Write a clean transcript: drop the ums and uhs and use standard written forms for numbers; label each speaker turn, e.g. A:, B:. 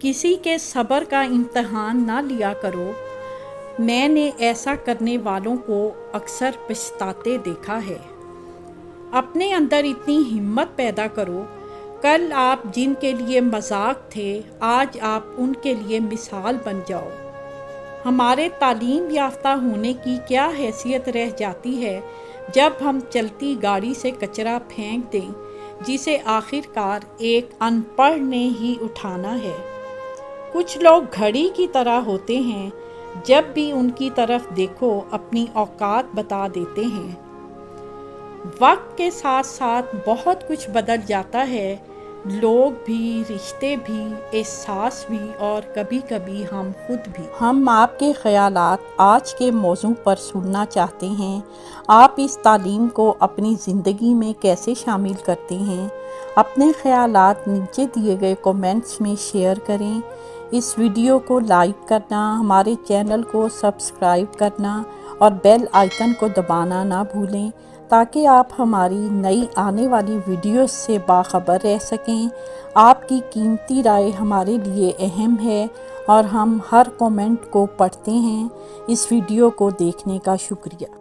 A: किसी के सब्र का इम्तहान ना लिया करो। मैंने ऐसा करने वालों को अक्सर पछताते देखा है। अपने अंदर इतनी हिम्मत पैदा करो, कल आप जिनके लिए मजाक थे आज आप उनके लिए मिसाल बन जाओ। हमारे तालीम याफ्ता होने की क्या हैसियत रह जाती है जब हम चलती गाड़ी से कचरा फेंक दें जिसे आखिरकार एक अनपढ़ ने ही उठाना है। कुछ लोग घड़ी की तरह होते हैं, जब भी उनकी तरफ देखो अपनी औकात बता देते हैं। वक्त के साथ साथ बहुत कुछ बदल जाता है, लोग भी, रिश्ते भी, एहसास भी और कभी कभी हम खुद भी। हम आपके ख़यालात आज के मौजू पर सुनना चाहते हैं। आप इस तालीम को अपनी ज़िंदगी में कैसे शामिल करते हैं? अपने ख़यालात नीचे दिए गए कमेंट्स में शेयर करें। इस वीडियो को लाइक करना, हमारे चैनल को सब्सक्राइब करना और बेल आइकन को दबाना ना भूलें ताकि आप हमारी नई आने वाली वीडियोस से बाखबर रह सकें। आपकी कीमती राय हमारे लिए अहम है और हम हर कमेंट को पढ़ते हैं। इस वीडियो को देखने का शुक्रिया।